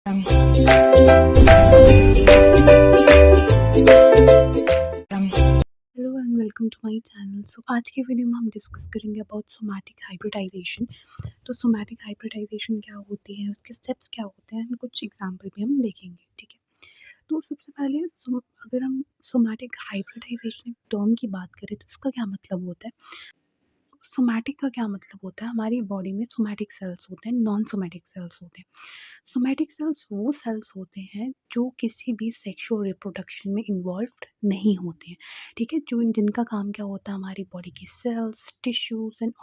Hello and welcome to my channel. So आज के video में हम डिस्कस करेंगे अबाउट सोमैटिक हाइब्रिडाइजेशन। तो सोमैटिक हाइब्रिडाइजेशन क्या होती है, उसके स्टेप्स क्या होते हैं, कुछ एग्जांपल भी हम देखेंगे। ठीक है, तो सबसे पहले अगर हम सोमैटिक हाइब्रिडाइजेशन टर्म की बात करें तो इसका क्या मतलब होता है। सोमैटिक का क्या मतलब होता है, हमारी बॉडी में सोमैटिक सेल्स होते हैं, नॉन सोमैटिक सेल्स होते हैं। सोमैटिक सेल्स वो सेल्स होते हैं जो किसी भी सेक्सुअल रिप्रोडक्शन में इन्वॉल्व्ड नहीं होते हैं। ठीक है, जो जिनका काम क्या होता है, हमारी बॉडी की सेल्स, टिश्यूज़ एंड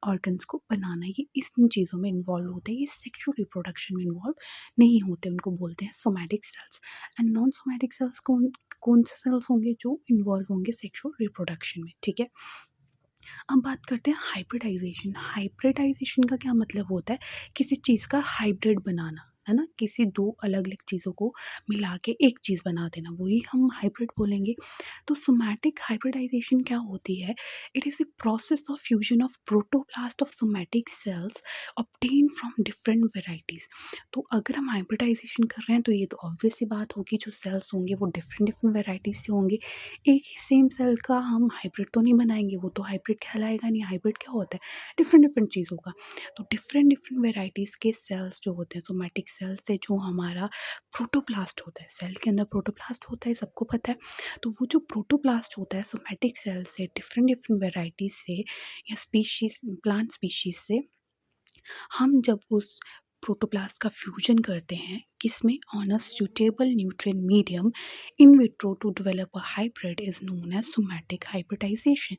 ऑर्गन्स को बनाना, ये इस इन चीज़ों में इन्वॉल्व होते हैं, ये सेक्सुअल रिप्रोडक्शन में इन्वॉल्व नहीं होते, उनको बोलते हैं somatic cells. And non somatic cells कौन कौन से सेल्स होंगे जो इन्वॉल्व होंगे सेक्सुअल रिप्रोडक्शन में। ठीक है, अब बात करते हैं हाइब्रिडाइजेशन। हाइब्रिडाइजेशन का क्या मतलब होता है, किसी चीज़ का हाइब्रिड बनाना, है ना, किसी दो अलग अलग चीज़ों को मिला के एक चीज़ बना देना, वही हम हाइब्रिड बोलेंगे। तो सोमैटिक हाइब्रिडाइजेशन क्या होती है, it is a process of fusion of protoplast of somatic cells obtain from different varieties. तो अगर हम हाइब्रिडाइजेशन कर रहे हैं तो ये तो ऑब्वियस सी बात होगी, जो सेल्स होंगे वो डिफरेंट डिफरेंट वेराइटीज़ से होंगे। एक ही सेम सेल का हम हाइब्रिड तो नहीं बनाएंगे, वो तो हाइब्रिड कहलाएगा नहीं। हाइब्रिड क्या होता है, डिफरेंट डिफरेंट चीज़ों का। तो डिफरेंट डिफरेंट वेराइटीज़ के सेल्स जो होते हैं, सोमैटिक सेल्स से जो हमारा प्रोटोप्लास्ट होता है, सेल के अंदर प्रोटोप्लास्ट होता है, सबको पता है। तो वो जो प्रोटोप्लास्ट होता है सोमैटिक सेल से, डिफरेंट डिफरेंट वेराइटीज़ से या स्पीशीज़, प्लांट स्पीशीज़ से, हम जब उस प्रोटोप्लास्ट का फ्यूजन करते हैं किसमें, on a suitable nutrient medium in vitro to develop a hybrid is known as somatic hybridisation.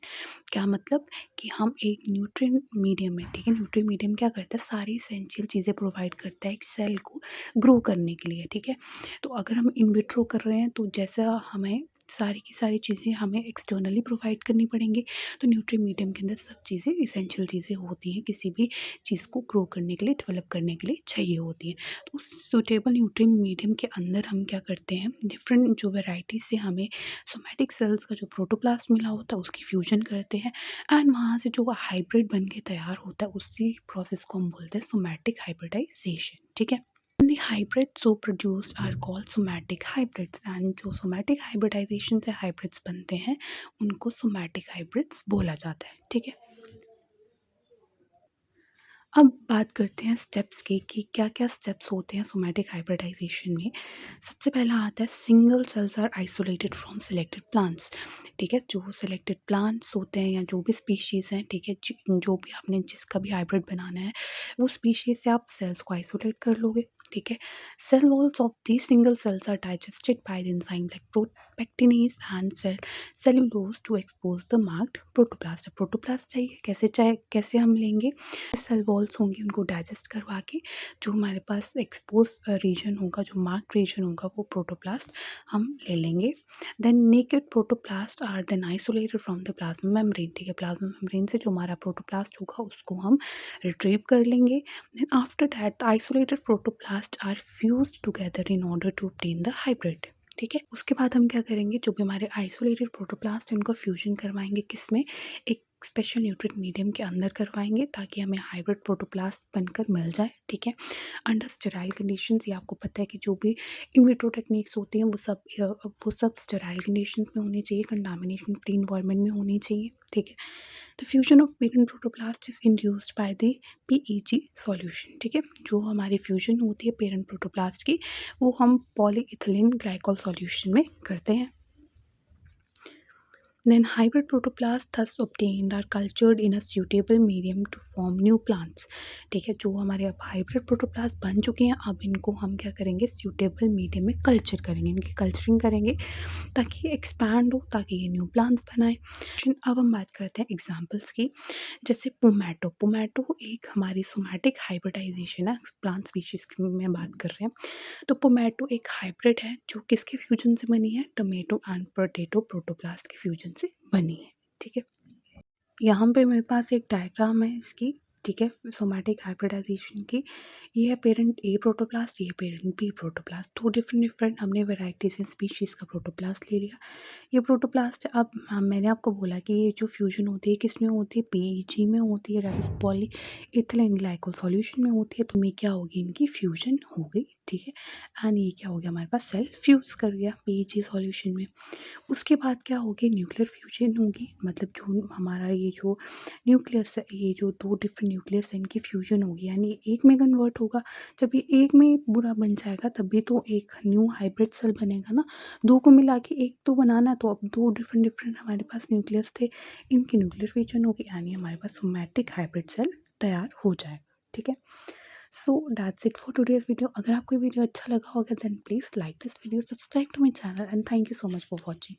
क्या मतलब कि हम एक न्यूट्रिएंट मीडियम में, ठीक है, न्यूट्रिएंट मीडियम क्या करता है, सारी एसेंशियल चीज़ें प्रोवाइड करता है एक सेल को ग्रो करने के लिए। ठीक है, तो अगर हम इन विट्रो कर रहे हैं तो जैसा हमें सारी की सारी चीज़ें हमें एक्सटर्नली प्रोवाइड करनी पड़ेंगी। तो न्यूट्रिएंट मीडियम के अंदर सब चीज़ें, एसेंशियल चीज़ें होती हैं, किसी भी चीज़ को ग्रो करने के लिए, डेवलप करने के लिए चाहिए होती हैं। तो उस सूटेबल न्यूट्रिएंट मीडियम के अंदर हम क्या करते हैं, डिफरेंट जो वैरायटी से हमें सोमैटिक सेल्स का जो प्रोटोप्लास्ट मिला होता है उसकी फ्यूजन करते हैं, एंड वहाँ से जो हाइब्रिड बन के तैयार होता है उसी प्रोसेस को हम बोलते हैं सोमैटिक हाइब्रिडाइजेशन। ठीक है, the hybrids so produced are called somatic hybrids, and जो somatic hybridization से hybrids बनते हैं उनको somatic hybrids बोला जाता है। ठीक है, अब बात करते हैं स्टेप्स की कि क्या क्या स्टेप्स होते हैं सोमैटिक हाइब्रिडाइजेशन में। सबसे पहला आता है single cells are isolated from selected plants. ठीक है, जो सिलेक्टेड प्लांट्स होते हैं या जो भी स्पीशीज़ हैं, ठीक है, जो भी आपने जिसका भी हाइब्रिड बनाना है वो स्पीशीज़ से आप सेल्स को आइसोलेट कर लोगे। ठीक है, cell walls of the single cells are digested by the enzyme like propectinase and cellulose to expose the marked protoplast. Protoplast चाहिए, कैसे हम लेंगे, सेल वॉल्स होंगी उनको डाइजेस्ट करवा के जो हमारे पास एक्सपोज रीजन होगा, जो मार्क्ड रीजन होगा, वो प्रोटोप्लास्ट हम ले लेंगे। Then naked protoplast are then isolated from the plasma membrane. ठीक है, प्लाज्मा मेम्ब्रेन से जो हमारा प्रोटोप्लास्ट होगा उसको हम रिट्रीव कर लेंगे। Then after that the isolated protoplast are fused together in order to obtain the hybrid. ठीक है, उसके बाद हम क्या करेंगे, जो भी हमारे आइसोलेटेड प्रोटोप्लास्ट हैं उनको फ्यूजन करवाएंगे, किसमें, एक स्पेशल न्यूट्रिएंट मीडियम के अंदर करवाएंगे ताकि हमें हाइब्रिड प्रोटोप्लास्ट बनकर मिल जाए। ठीक है, अंडर स्टेराइल कंडीशंस, ये आपको पता है कि जो भी इन विट्रो टेक्निक्स होती हैं वो सब स्टेराइल कंडीशंस में होनी चाहिए, कंटामिनेशन फ्री इन्वायरमेंट में होनी चाहिए। ठीक है, the fusion of parent protoplast is induced by the PEG solution. ठीक है, जो हमारी फ्यूजन होती है पेरेंट प्रोटोप्लास्ट की वो हम पॉलीइथिलीन ग्लाइकॉल सॉल्यूशन में करते हैं। Then hybrid protoplasts thus obtained are cultured in a suitable medium to form new plants। ठीक है, जो हमारे अब हाइब्रिड प्रोटोप्लास्ट बन चुके हैं, अब इनको हम क्या करेंगे, सूटेबल मीडियम में कल्चर करेंगे, इनकी कल्चरिंग करेंगे ताकि ये एक्सपैंड हो, ताकि ये न्यू प्लांट्स बनाएं। अब हम बात करते हैं एग्जाम्पल्स की, जैसे पोमैटो। पोमैटो एक हमारी सोमैटिक हाइब्रिडाइजेशन है, प्लांट स्पीशीज़ की में बात कर रहे हैं। तो पोमैटो एक हाइब्रिड है जो किसके फ्यूजन से बनी है, टोमेटो एंड पोटैटो प्रोटोप्लास्ट के फ्यूजन से बनी है। ठीक है, यहाँ पे मेरे पास एक डायग्राम है इसकी। ठीक है, सोमैटिक हाइब्रिडाइजेशन की, ये है पेरेंट ए प्रोटोप्लास्ट, ये पेरेंट बी प्रोटोप्लास्ट, दो डिफरेंट डिफरेंट हमने वेराइटीज एंड स्पीशीज़ का प्रोटोप्लास्ट ले लिया। ये प्रोटोप्लास्ट अब मैंने आपको बोला कि ये जो फ्यूजन होती है किस में होती है, पीईजी में होती है, that is poly ethylene glycol solution में होती है। तो में क्या होगी, इनकी फ्यूजन हो गई। ठीक है। एंड ये क्या हो गया हमारे पास सेल फ्यूज़ कर गया पीएचई सॉल्यूशन में। उसके बाद क्या होगी न्यूक्लियर फ्यूजन होगी, मतलब जो हमारा ये जो न्यूक्लियस है, ये जो 2 डिफरेंट न्यूक्लियस है इनकी फ्यूजन होगी, यानी एक में कन्वर्ट होगा। जब ये एक में पूरा बन जाएगा तभी तो एक न्यू हाइब्रिड सेल बनेगा ना। 2 को मिला के एक तो बनाना है, तो अब 2 डिफरेंट डिफरेंट हमारे पास न्यूक्लियस थे, इनकी न्यूक्लियर फ्यूजन होगी, यानी हमारे पास सोमैटिक हाइब्रिड सेल तैयार हो जाएगा। ठीक है। So that's it for today's video. अगर आपको ये वीडियो अच्छा लगा होगा then please like this video, subscribe to my channel and thank you so much for watching.